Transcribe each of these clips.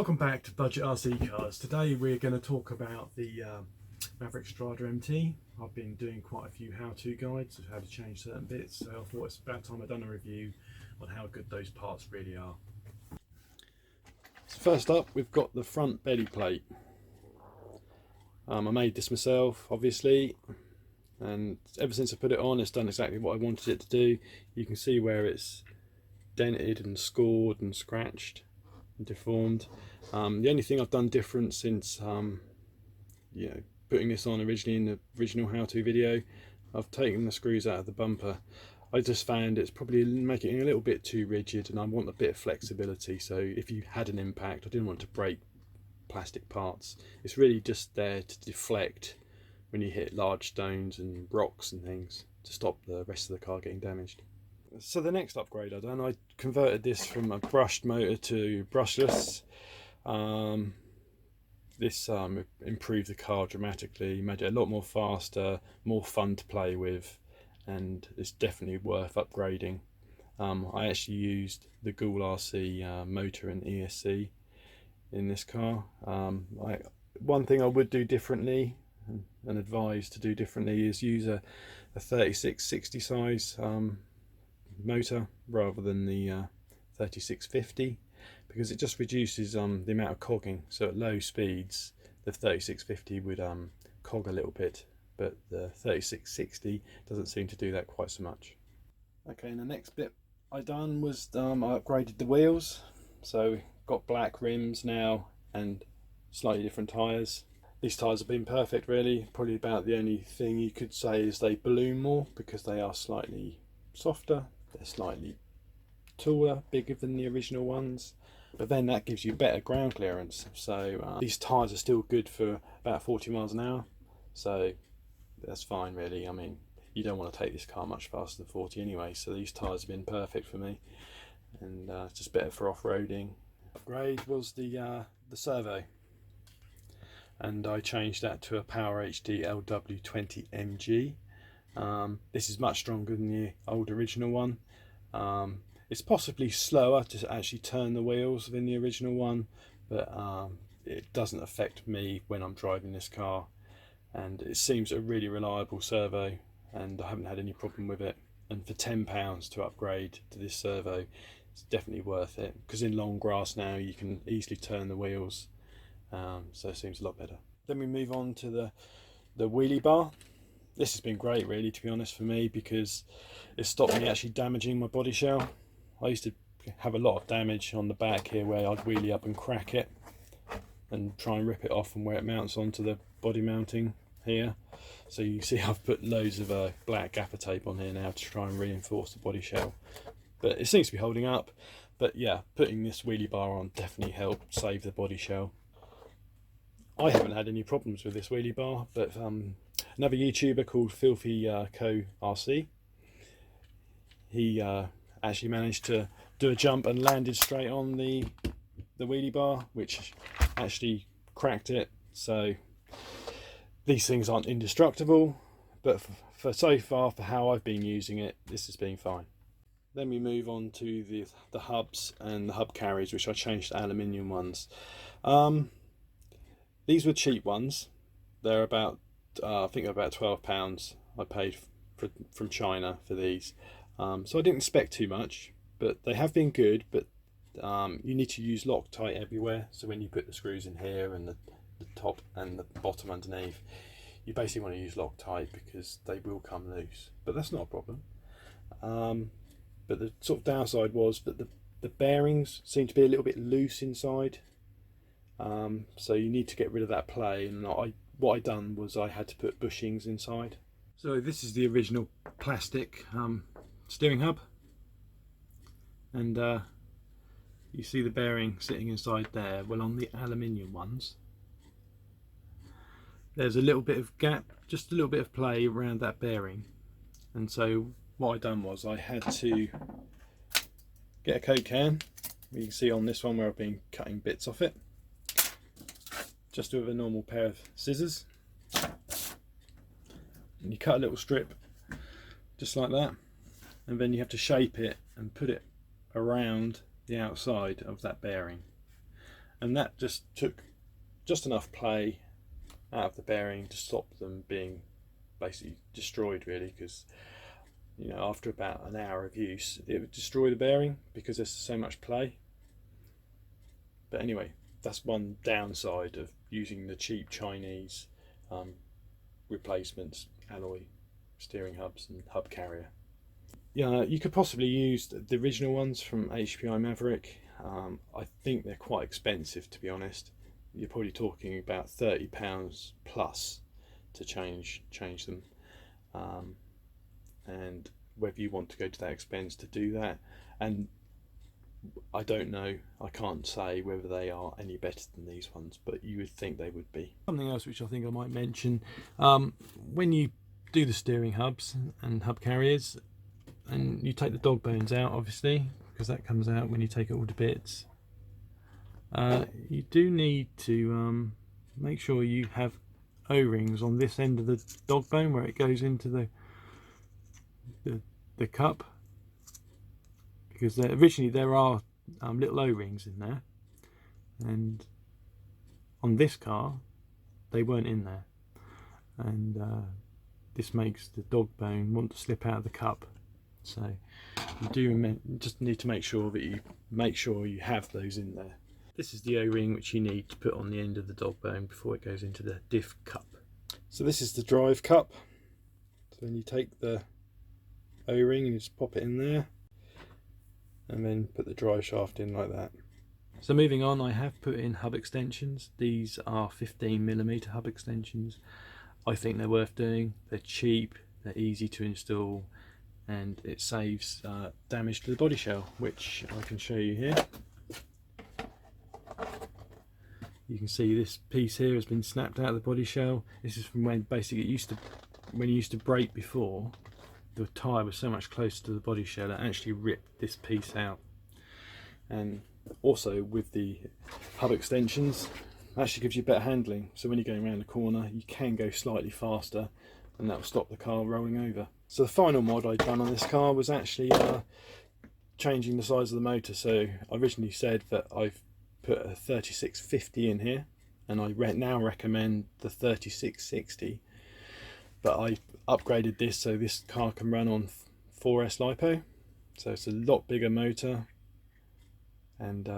Welcome back to Budget RC Cars. Today we're going to talk about the Maverick Strada MT. I've been doing quite a few how-to guides of how to change certain bits, so I thought it's about time I've done a review on how good those parts really are. So first up, we've got the front belly plate. I made this myself, obviously, and ever since I put it on it's done exactly what I wanted it to do. You can see where it's dented and scored and scratched and deformed. The only thing I've done different since putting this on originally in the original how-to video, I've taken the screws out of the bumper. I just found it's probably making it a little bit too rigid and I want a bit of flexibility, so if you had an impact, I didn't want to break plastic parts. It's really just there to deflect when you hit large stones and rocks and things, to stop the rest of the car getting damaged. So the next upgrade I done, I converted this from a brushed motor to brushless. This improved the car dramatically, made it a lot more faster, more fun to play with, and it's definitely worth upgrading. I actually used the Ghoul RC motor and ESC in this car. One thing I would do differently and advise to do differently is use a 3660 size motor rather than the 3650, because it just reduces the amount of cogging. So at low speeds the 3650 would cog a little bit, but the 3660 doesn't seem to do that quite so much. Okay, and the next bit I done was I upgraded the wheels. So got black rims now and slightly different tyres. These tyres have been perfect really. Probably about the only thing you could say is they balloon more because they are slightly softer, they're slightly taller, bigger than the original ones, but then that gives you better ground clearance. So these tyres are still good for about 40 miles an hour, so that's fine really. I mean, you don't want to take this car much faster than 40 anyway, so these tyres have been perfect for me, and it's just better for off-roading. Upgrade was the servo, and I changed that to a Power HD LW20 MG. This is much stronger than the old original one. It's possibly slower to actually turn the wheels than the original one, but it doesn't affect me when I'm driving this car, and it seems a really reliable servo and I haven't had any problem with it. And for £10 to upgrade to this servo, it's definitely worth it, because in long grass now you can easily turn the wheels, so it seems a lot better. Then we move on to the Wheelie Bar. This has been great really, to be honest, for me, because it stopped me actually damaging my body shell. I used to have a lot of damage on the back here where I'd wheelie up and crack it and try and rip it off from where it mounts onto the body mounting here. So you see I've put loads of black gaffer tape on here now to try and reinforce the body shell, but it seems to be holding up. But yeah, putting this Wheelie Bar on definitely helped save the body shell. I haven't had any problems with this Wheelie Bar, but another YouTuber called Filthy Co RC, he actually managed to do a jump and landed straight on the Wheelie Bar, which actually cracked it. So these things aren't indestructible, but for so far, for how I've been using it, this has been fine. Then we move on to the hubs and the hub carriers, which I changed to aluminium ones. These were cheap ones. They're about I think about £12 I paid from China for these. So I didn't expect too much, but they have been good. But you need to use Loctite everywhere. So when you put the screws in here and the top and the bottom underneath, you basically want to use Loctite because they will come loose. But that's not a problem. But the sort of downside was that the bearings seem to be a little bit loose inside. So you need to get rid of that play, and what I done was I had to put bushings inside. So this is the original plastic steering hub, and you see the bearing sitting inside there. Well, on the aluminium ones there's a little bit of gap, just a little bit of play around that bearing, and so what I done was I had to get a Coke can. You can see on this one where I've been cutting bits off it, just with a normal pair of scissors, and you cut a little strip just like that, and then you have to shape it and put it around the outside of that bearing. and that just took just enough play out of the bearing to stop them being basically destroyed, really, because after about an hour of use it would destroy the bearing because there's so much play. But anyway, that's one downside of using the cheap Chinese replacements, alloy steering hubs and hub carrier. Yeah, you could possibly use the original ones from HPI Maverick. I think they're quite expensive, to be honest. You're probably talking about £30 plus to change them, and whether you want to go to that expense to do that, and I don't know, I can't say whether they are any better than these ones, but you would think they would be. Something else which I think I might mention, when you do the steering hubs and hub carriers, and you take the dog bones out, obviously, because that comes out when you take it all to bits, you do need to make sure you have O-rings on this end of the dog bone where it goes into the cup, because originally there are little O-rings in there, and on this car they weren't in there, and this makes the dog bone want to slip out of the cup. So you do just need to make sure that you have those in there. This is the O-ring which you need to put on the end of the dog bone before it goes into the diff cup. So this is the drive cup. So then you take the O-ring and you just pop it in there, and then put the drive shaft in like that. So moving on, I have put in hub extensions. These are 15mm hub extensions. I think they're worth doing. They're cheap, they're easy to install, and it saves damage to the body shell, which I can show you here. You can see this piece here has been snapped out of the body shell. This is from when basically when you used to brake before, the tyre was so much closer to the body shell it actually ripped this piece out. And also with the hub extensions, it actually gives you better handling, so when you're going around the corner you can go slightly faster, and that will stop the car rolling over. So the final mod I'd done on this car was actually changing the size of the motor. So I originally said that I've put a 3650 in here, and I now recommend the 3660, but I upgraded this so this car can run on 4S LiPo, so it's a lot bigger motor, and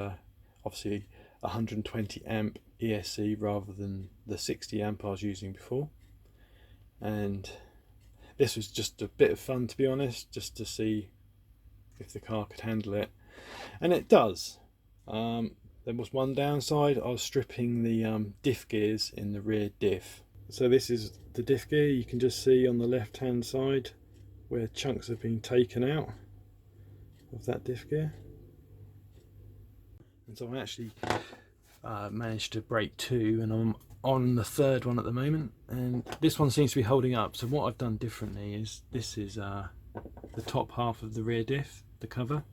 obviously 120 amp ESC rather than the 60 amp I was using before. And this was just a bit of fun, to be honest, just to see if the car could handle it, and it does. There was one downside. I was stripping the diff gears in the rear diff. So this is the diff gear. You can just see on the left hand side where chunks have been taken out of that diff gear. And so I actually managed to break two, and I'm on the third one at the moment, and this one seems to be holding up. So what I've done differently is, this is the top half of the rear diff, the cover,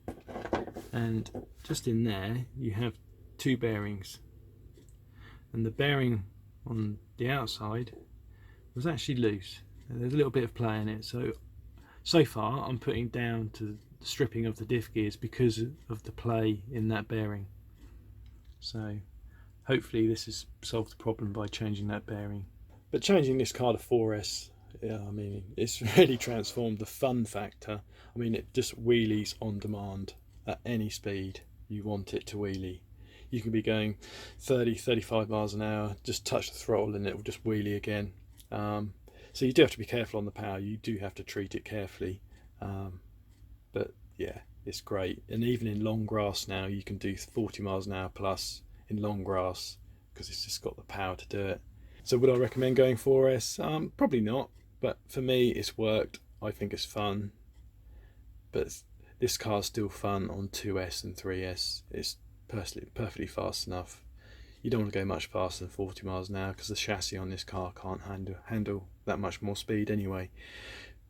and just in there you have two bearings, and the bearing on the outside was actually loose. There's a little bit of play in it, so far I'm putting down to the stripping of the diff gears because of the play in that bearing. So hopefully this has solved the problem by changing that bearing. But changing this car to 4S, yeah, I mean, it's really transformed the fun factor. I mean, it just wheelies on demand at any speed you want it to wheelie. You can be going 30-35 miles an hour, just touch the throttle and it will just wheelie again. So you do have to be careful on the power, you do have to treat it carefully, but yeah, it's great. And even in long grass now you can do 40 miles an hour plus in long grass, because it's just got the power to do it. So would I recommend going 4S? Probably not, but for me it's worked. I think it's fun, but this car's still fun on 2S and 3S. It's perfectly fast enough. You don't want to go much faster than 40 miles an hour because the chassis on this car can't handle that much more speed anyway.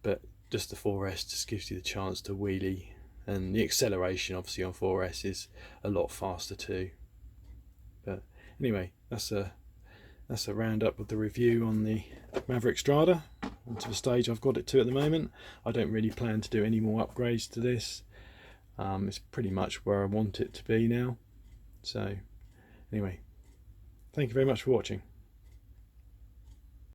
But just the 4S just gives you the chance to wheelie, and the acceleration obviously on 4S is a lot faster too. But anyway, that's a roundup of the review on the Maverick Strada, and to the stage I've got it to at the moment. I don't really plan to do any more upgrades to this. It's pretty much where I want it to be now. So Anyway, thank you very much for watching.